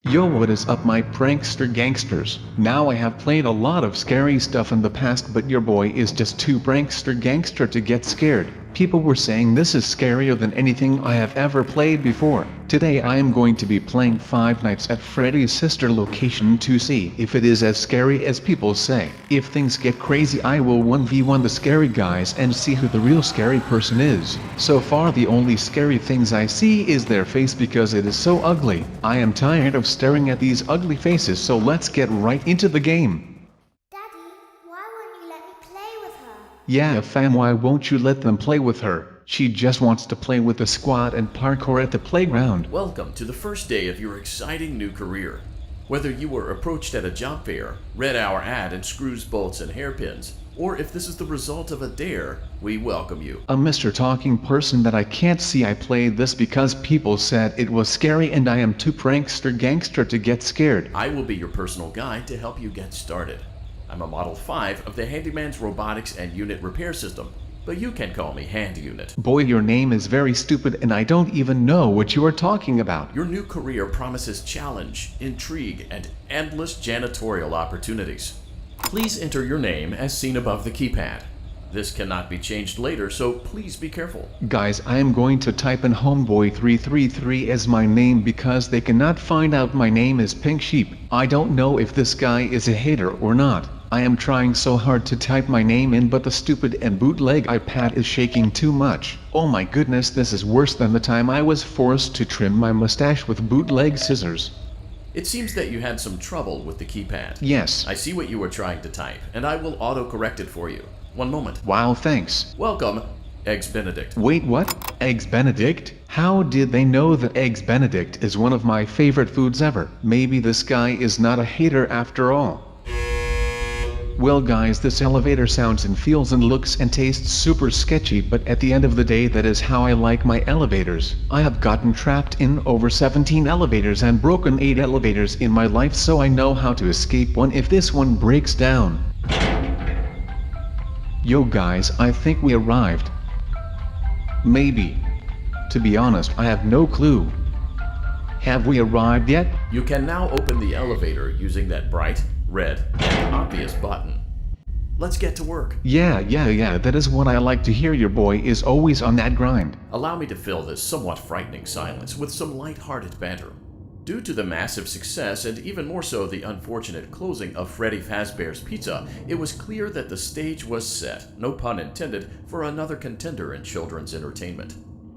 Yo, what is up my prankster gangsters? Now I have played a lot of scary stuff in the past, but your boy is just too prankster gangster to get scared. People were saying this is scarier than anything I have ever played before. Today I am going to be playing Five Nights at Freddy's sister location to see if it is as scary as people say. If things get crazy, I will 1v1 the scary guys and see who the real scary person is. So far the only scary things I see is their face because it is so ugly. I am tired of staring at these ugly faces, so let's get right into the game. Daddy, why won't you let me play with her? Yeah fam, why won't you let them play with her? She just wants to play with the squad and parkour at the playground. Welcome to the first day of your exciting new career. Whether you were approached at a job fair, read our ad and screws, bolts, and hairpins, or if this is the result of a dare, we welcome you. A Mr. Talking person that I can't see. I played this because people said it was scary and I am too prankster gangster to get scared. I will be your personal guide to help you get started. I'm a Model 5 of the Handyman's Robotics and Unit Repair System, but you can call me Hand Unit. Boy, your name is very stupid and I don't even know what you are talking about. Your new career promises challenge, intrigue, and endless janitorial opportunities. Please enter your name as seen above the keypad. This cannot be changed later, so please be careful. Guys, I am going to type in Homeboy333 as my name because they cannot find out my name is PinkSheep. I don't know if this guy is a hater or not. I am trying so hard to type my name in, but the stupid and bootleg iPad is shaking too much. Oh my goodness, this is worse than the time I was forced to trim my mustache with bootleg scissors. It seems that you had some trouble with the keypad. Yes. I see what you were trying to type, and I will auto-correct it for you. One moment. Wow, thanks. Welcome, Eggs Benedict. Wait, what? Eggs Benedict? How did they know that Eggs Benedict is one of my favorite foods ever? Maybe this guy is not a hater after all. Well guys, this elevator sounds and feels and looks and tastes super sketchy, but at the end of the day that is how I like my elevators. I have gotten trapped in over 17 elevators and broken 8 elevators in my life, so I know how to escape one if this one breaks down. Yo guys, I think we arrived. Maybe. To be honest, I have no clue. Have we arrived yet? You can now open the elevator using that bright, red, and obvious button. Let's get to work. Yeah, that is what I like to hear. Your boy is always on that grind. Allow me to fill this somewhat frightening silence with some light-hearted banter. Due to the massive success, and even more so the unfortunate closing of Freddy Fazbear's Pizza, it was clear that the stage was set, no pun intended, for another contender in children's entertainment.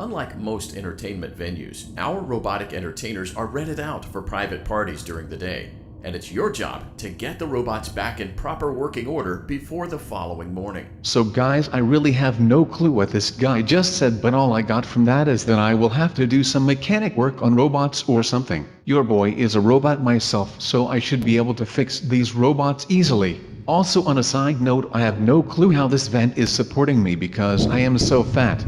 Unlike most entertainment venues, our robotic entertainers are rented out for private parties during the day, and it's your job to get the robots back in proper working order before the following morning. So guys, I really have no clue what this guy just said, but all I got from that is that I will have to do some mechanic work on robots or something. Your boy is a robot myself, so I should be able to fix these robots easily. Also, on a side note, I have no clue how this vent is supporting me because I am so fat.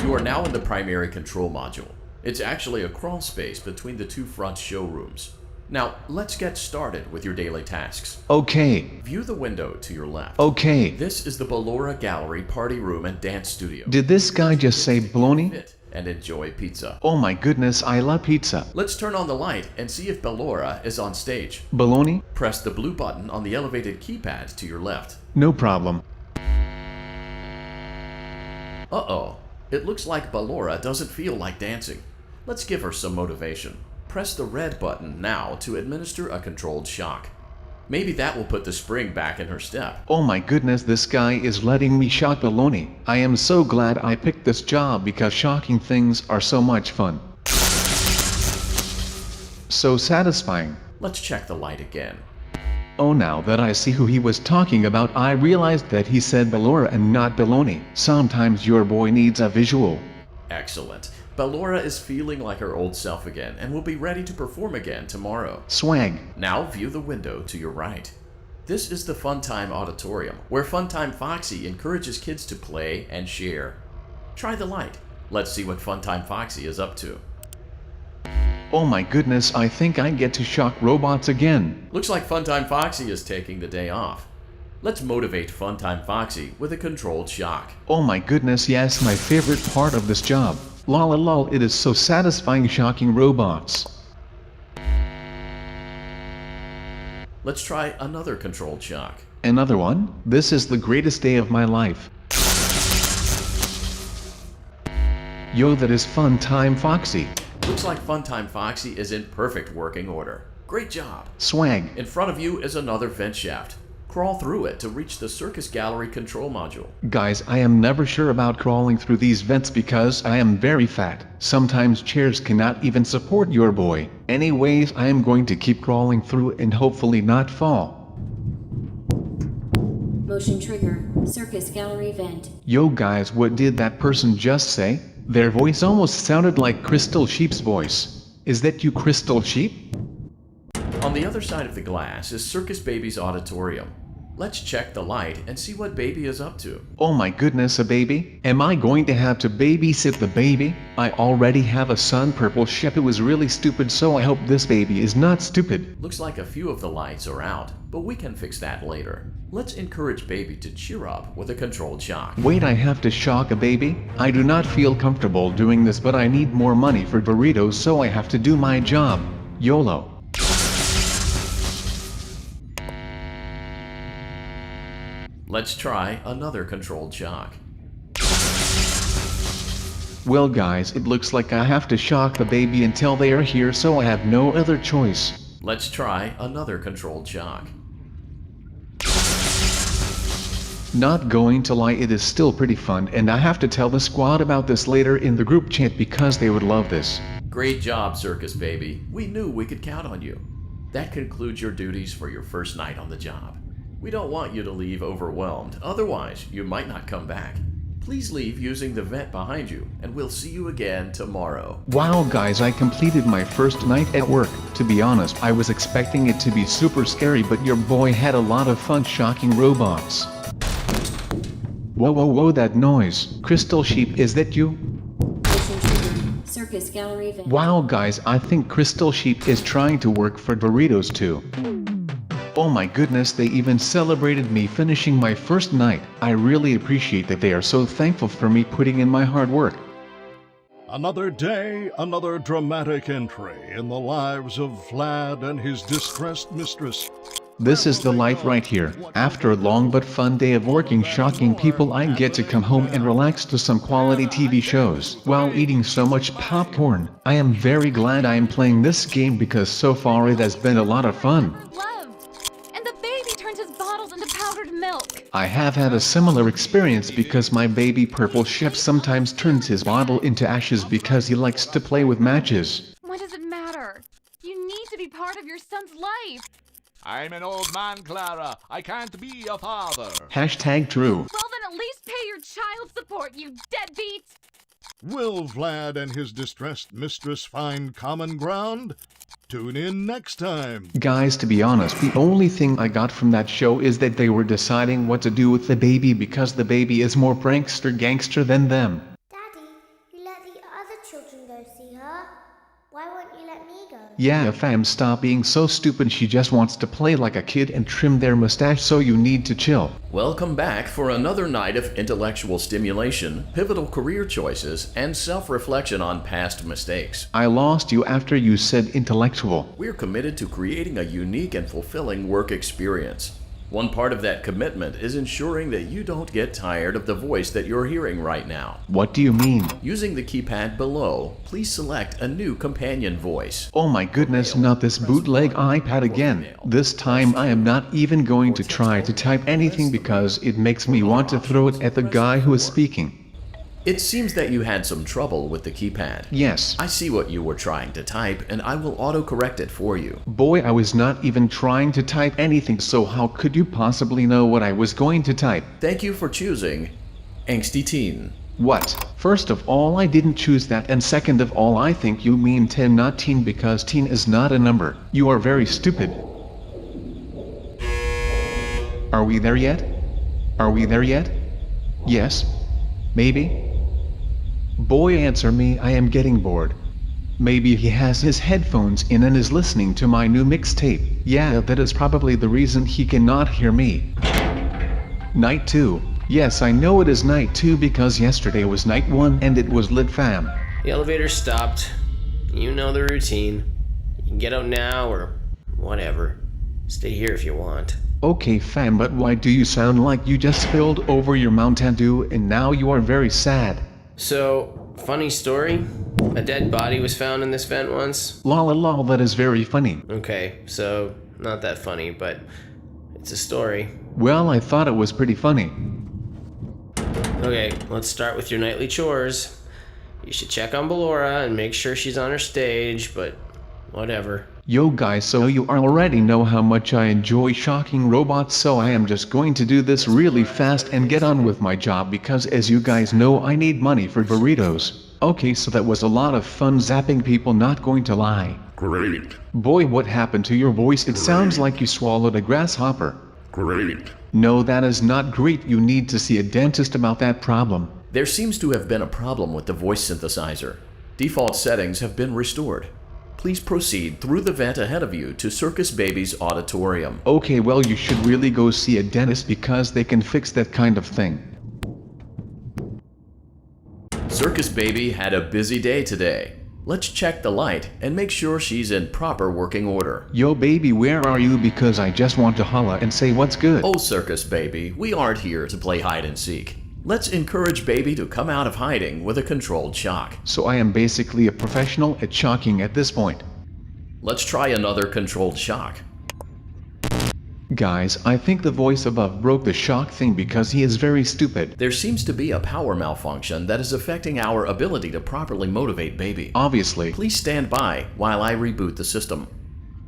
You are now in the primary control module. It's actually a crawl space between the two front showrooms. Now, let's get started with your daily tasks. Okay. View the window to your left. Okay. This is the Ballora Gallery Party Room and Dance Studio. Did this guy just say baloney? Fit and enjoy pizza. Oh my goodness, I love pizza. Let's turn on the light and see if Ballora is on stage. Baloney? Press the blue button on the elevated keypad to your left. No problem. Uh-oh. It looks like Ballora doesn't feel like dancing. Let's give her some motivation. Press the red button now to administer a controlled shock. Maybe that will put the spring back in her step. Oh my goodness, this guy is letting me shock baloney. I am so glad I picked this job because shocking things are so much fun. So satisfying. Let's check the light again. Oh, now that I see who he was talking about, I realized that he said Ballora and not baloney. Sometimes your boy needs a visual. Excellent. Ballora is feeling like her old self again and will be ready to perform again tomorrow. Swag. Now view the window to your right. This is the Funtime Auditorium, where Funtime Foxy encourages kids to play and share. Try the light. Let's see what Funtime Foxy is up to. Oh my goodness, I think I get to shock robots again. Looks like Funtime Foxy is taking the day off. Let's motivate Funtime Foxy with a controlled shock. Oh my goodness, yes, my favorite part of this job. Lol lol, it is so satisfying shocking robots. Let's try another controlled shock. Another one? This is the greatest day of my life. Yo, that is Funtime Foxy. Looks like Funtime Foxy is in perfect working order. Great job. Swag. In front of you is another vent shaft. Crawl through it to reach the circus gallery control module. Guys, I am never sure about crawling through these vents because I am very fat. Sometimes chairs cannot even support your boy. Anyways, I am going to keep crawling through and hopefully not fall. Motion trigger. Circus gallery vent. Yo guys, what did that person just say? Their voice almost sounded like Crystal Sheep's voice. Is that you, Crystal Sheep? On the other side of the glass is Circus Baby's auditorium. Let's check the light and see what Baby is up to. Oh my goodness, a baby? Am I going to have to babysit the baby? I already have a son, Purple Shep, who is really stupid, so I hope this baby is not stupid. Looks like a few of the lights are out, but we can fix that later. Let's encourage Baby to cheer up with a controlled shock. Wait, I have to shock a baby? I do not feel comfortable doing this, but I need more money for burritos, so I have to do my job. YOLO. Let's try another controlled shock. Well guys, it looks like I have to shock the baby until they are here, so I have no other choice. Let's try another controlled shock. Not going to lie, it is still pretty fun, and I have to tell the squad about this later in the group chat because they would love this. Great job, Circus Baby. We knew we could count on you. That concludes your duties for your first night on the job. We don't want you to leave overwhelmed, otherwise you might not come back. Please leave using the vent behind you, and we'll see you again tomorrow. Wow guys, I completed my first night at work. To be honest, I was expecting it to be super scary, but your boy had a lot of fun shocking robots. Whoa whoa whoa, that noise. Crystal Sheep, is that you? Motion trigger. Circus gallery vent. Wow guys, I think Crystal Sheep is trying to work for Doritos too. Oh my goodness, they even celebrated me finishing my first night. I really appreciate that they are so thankful for me putting in my hard work. Another day, another dramatic entry in the lives of Vlad and his distressed mistress. This is the life right here. After a long but fun day of working shocking people, I get to come home and relax to some quality TV shows while eating so much popcorn. I am very glad I am playing this game because so far it has been a lot of fun. And the baby turns his bottles into powdered milk. I have had a similar experience because my baby Purple Shep sometimes turns his bottle into ashes because he likes to play with matches. What does it matter? You need to be part of your son's life. I'm an old man, Clara. I can't be a father. Hashtag true. Well, then at least pay your child support, you deadbeat. Will Vlad and his distressed mistress find common ground? Tune in next time. Guys, to be honest, the only thing I got from that show is that they were deciding what to do with the baby because the baby is more prankster gangster than them. Daddy, you let the other children go see her. Why won't you let me go? Yeah, fam, stop being so stupid. She just wants to play like a kid and trim their mustache, so you need to chill. Welcome back for another night of intellectual stimulation, pivotal career choices, and self-reflection on past mistakes. I lost you after you said intellectual. We're committed to creating a unique and fulfilling work experience. One part of that commitment is ensuring that you don't get tired of the voice that you're hearing right now. What do you mean? Using the keypad below, please select a new companion voice. Oh my goodness, not this bootleg iPad again. This time I am not even going to try to type anything because it makes me want to throw it at the guy who is speaking. It seems that you had some trouble with the keypad. Yes. I see what you were trying to type, and I will auto-correct it for you. Boy, I was not even trying to type anything, so how could you possibly know what I was going to type? Thank you for choosing Angsty Teen. What? First of all, I didn't choose that, and second of all, I think you mean 10, not teen, because teen is not a number. You are very stupid. Are we there yet? Are we there yet? Yes? Maybe? Boy, answer me, I am getting bored. Maybe he has his headphones in and is listening to my new mixtape. Yeah, that is probably the reason he cannot hear me. Night 2. Yes, I know it is night 2 because yesterday was night 1 and it was lit, fam. The elevator stopped. You know the routine. You can get out now or whatever. Stay here if you want. Okay fam, but why do you sound like you just spilled over your Mountain Dew and now you are very sad? So, funny story. A dead body was found in this vent once. Lol lol, that is very funny. Okay, so not that funny, but it's a story. Well, I thought it was pretty funny. Okay, let's start with your nightly chores. You should check on Ballora and make sure she's on her stage, but whatever. Yo guys, so you already know how much I enjoy shocking robots, so I am just going to do this really fast and get on with my job because as you guys know I need money for burritos. Okay, so that was a lot of fun zapping people, not going to lie. Great. Boy, what happened to your voice? It sounds like you swallowed a grasshopper. Great. No, that is not great. You need to see a dentist about that problem. There seems to have been a problem with the voice synthesizer. Default settings have been restored. Please proceed through the vent ahead of you to Circus Baby's auditorium. Okay, well you should really go see a dentist because they can fix that kind of thing. Circus Baby had a busy day today. Let's check the light and make sure she's in proper working order. Yo baby, where are you? Because I just want to holla and say what's good. Oh Circus Baby, we aren't here to play hide and seek. Let's encourage Baby to come out of hiding with a controlled shock. So I am basically a professional at shocking at this point. Let's try another controlled shock. Guys, I think the voice above broke the shock thing because he is very stupid. There seems to be a power malfunction that is affecting our ability to properly motivate Baby. Obviously. Please stand by while I reboot the system.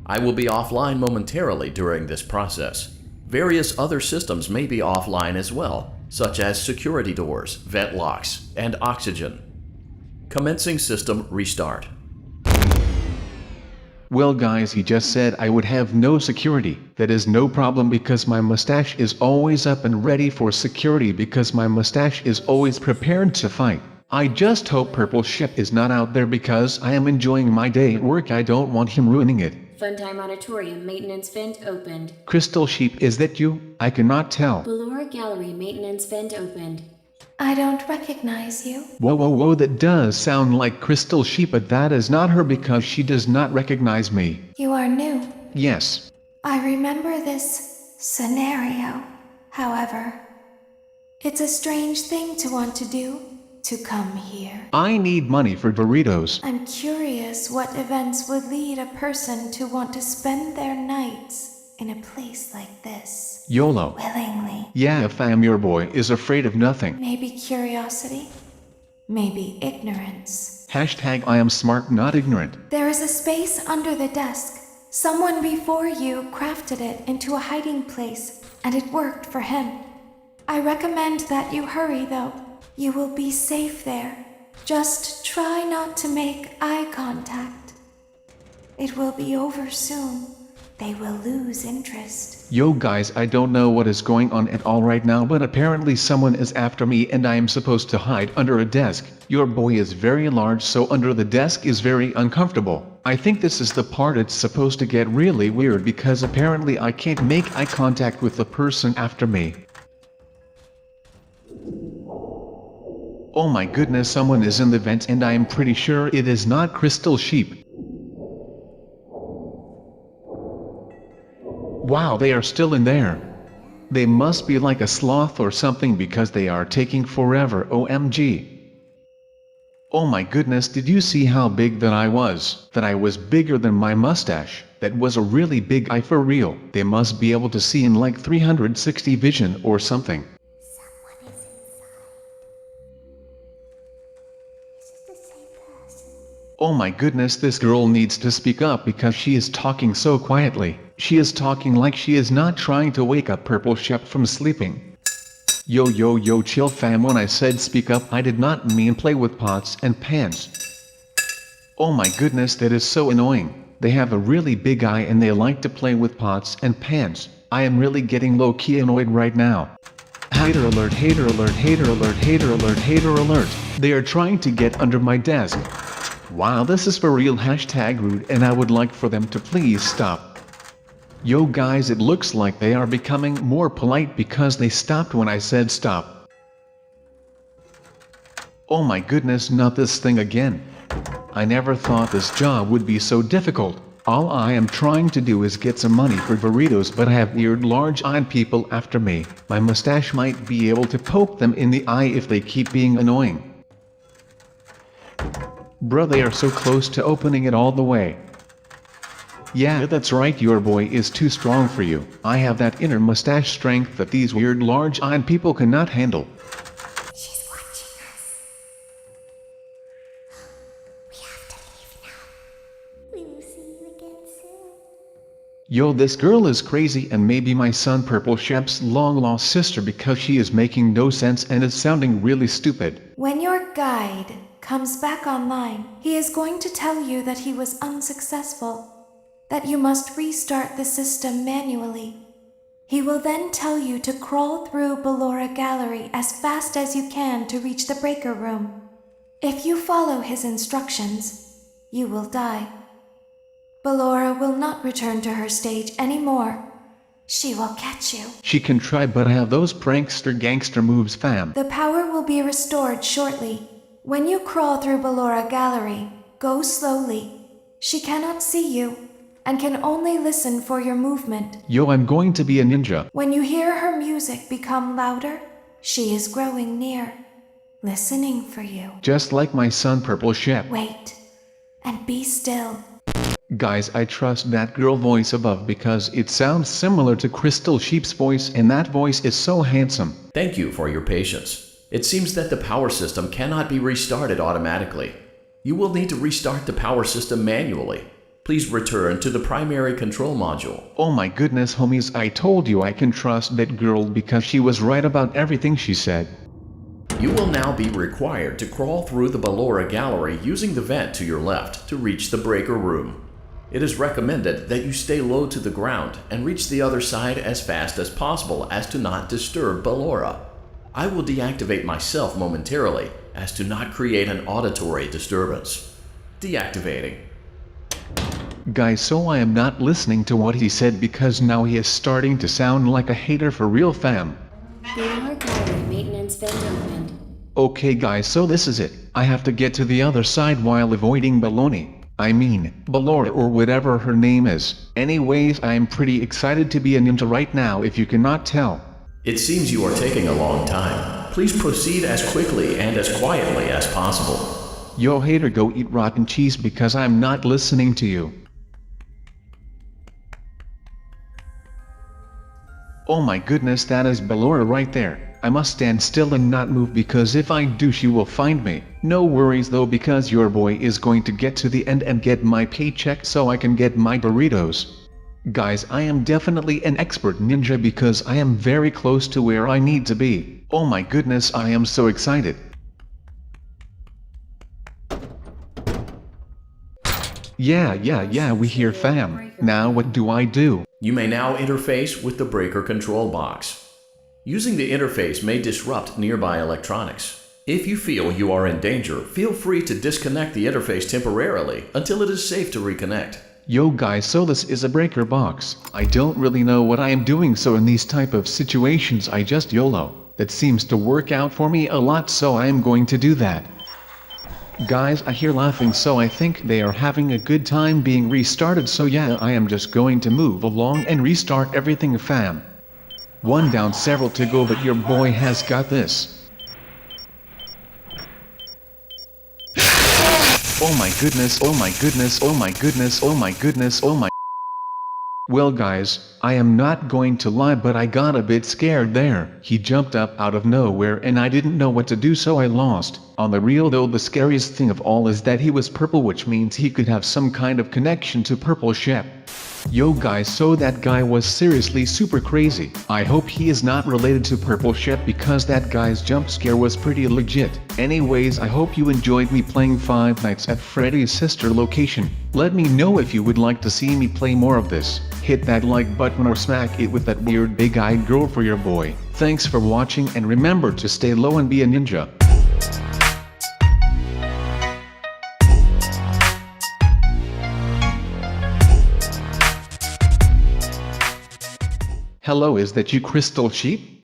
I will be offline momentarily during this process. Various other systems may be offline as well, such as security doors, vent locks, and oxygen. Commencing system restart. Well guys, he just said I would have no security. That is no problem because my mustache is always up and ready for security because my mustache is always prepared to fight. I just hope Purple Ship is not out there because I am enjoying my day at work. I don't want him ruining it. Funtime Auditorium maintenance vent opened. Crystal Sheep, is that you? I cannot tell. Ballora Gallery maintenance vent opened. I don't recognize you. Whoa, that does sound like Crystal Sheep, but that is not her because she does not recognize me. You are new. Yes. I remember this scenario. However, it's a strange thing to want to do, to come here. I need money for burritos. I'm curious what events would lead a person to want to spend their nights in a place like this. YOLO. Willingly. Yeah, fam, your boy is afraid of nothing. Maybe curiosity. Maybe ignorance. Hashtag I am smart, not ignorant. There is a space under the desk. Someone before you crafted it into a hiding place, and it worked for him. I recommend that you hurry, though. You will be safe there. Just try not to make eye contact. It will be over soon. They will lose interest. Yo guys, I don't know what is going on at all right now, but apparently someone is after me and I am supposed to hide under a desk. Your boy is very large, so under the desk is very uncomfortable. I think this is the part it's supposed to get really weird because apparently I can't make eye contact with the person after me. Oh my goodness, someone is in the vent and I am pretty sure it is not Crystal Sheep. Wow, they are still in there. They must be like a sloth or something because they are taking forever. OMG. Oh my goodness, did you see how big that I was? That I was bigger than my mustache. That was a really big eye for real. They must be able to see in like 360 vision or something. Someone is inside. Is it the same person? Oh my goodness, this girl needs to speak up because she is talking so quietly. She is talking like she is not trying to wake up Purple Shep from sleeping. Yo, chill fam, when I said speak up, I did not mean play with pots and pans. Oh my goodness, that is so annoying. They have a really big eye and they like to play with pots and pans. I am really getting low-key annoyed right now. Hater alert, hater alert, hater alert, hater alert, hater alert. They are trying to get under my desk. Wow, this is for real. Hashtag rude, and I would like for them to please stop. Yo guys, it looks like they are becoming more polite because they stopped when I said stop. Oh my goodness, not this thing again. I never thought this job would be so difficult. All I am trying to do is get some money for burritos, but I have weird large-eyed people after me. My mustache might be able to poke them in the eye if they keep being annoying. Bruh, they are so close to opening it all the way. Yeah, that's right, your boy is too strong for you. I have that inner mustache strength that these weird large-eyed people cannot handle. She's watching us. We have to leave now. We will see you again soon. Yo, this girl is crazy and maybe my son Purple Shep's long-lost sister because she is making no sense and is sounding really stupid. When your guide comes back online, he is going to tell you that he was unsuccessful, that you must restart the system manually. He will then tell you to crawl through Ballora Gallery as fast as you can to reach the breaker room. If you follow his instructions, you will die. Ballora will not return to her stage anymore. She will catch you. She can try, but I have those prankster gangster moves, fam. The power will be restored shortly. When you crawl through Ballora Gallery, go slowly. She cannot see you and can only listen for your movement. Yo, I'm going to be a ninja. When you hear her music become louder, she is growing near, listening for you. Just like my son Purple Shep. Wait, and be still. Guys, I trust that girl voice above because it sounds similar to Crystal Sheep's voice, and that voice is so handsome. Thank you for your patience. It seems that the power system cannot be restarted automatically. You will need to restart the power system manually. Please return to the primary control module. Oh my goodness, homies, I told you I can trust that girl because she was right about everything she said. You will now be required to crawl through the Ballora Gallery using the vent to your left to reach the breaker room. It is recommended that you stay low to the ground and reach the other side as fast as possible as to not disturb Ballora. I will deactivate myself momentarily as to not create an auditory disturbance. Deactivating. Guys, so I am not listening to what he said because now he is starting to sound like a hater for real, fam. Ballora Gallery maintenance vent opened. Okay guys, so this is it. I have to get to the other side while avoiding Baloney. I mean, Ballora or whatever her name is. Anyways, I am pretty excited to be a ninja right now if you cannot tell. It seems you are taking a long time. Please proceed as quickly and as quietly as possible. Yo hater, go eat rotten cheese because I'm not listening to you. Oh my goodness, that is Ballora right there. I must stand still and not move because if I do she will find me. No worries though because your boy is going to get to the end and get my paycheck so I can get my burritos. Guys, I am definitely an expert ninja because I am very close to where I need to be. Oh my goodness, I am so excited. Yeah, we hear fam. Now what do I do? You may now interface with the breaker control box. Using the interface may disrupt nearby electronics. If you feel you are in danger, feel free to disconnect the interface temporarily until it is safe to reconnect. Yo guys, so this is a breaker box. I don't really know what I am doing, so in these type of situations I just YOLO. That seems to work out for me a lot, so I am going to do that. Guys, I hear laughing, so I think they are having a good time being restarted, so yeah, I am just going to move along and restart everything, fam. One down, several to go, but your boy has got this. Oh my goodness, oh my goodness, oh my goodness, oh my goodness, oh my. Well guys, I am not going to lie, but I got a bit scared there. He jumped up out of nowhere and I didn't know what to do, so I lost. On the real though, the scariest thing of all is that he was purple, which means he could have some kind of connection to Purple Shep. Yo guys, so that guy was seriously super crazy. I hope he is not related to Purple Shep because that guy's jump scare was pretty legit. Anyways, I hope you enjoyed me playing Five Nights at Freddy's sister location. Let me know if you would like to see me play more of this. Hit that like button or smack it with that weird big-eyed girl for your boy. Thanks for watching and remember to stay low and be a ninja. Hello, is that you, Crystal Sheep?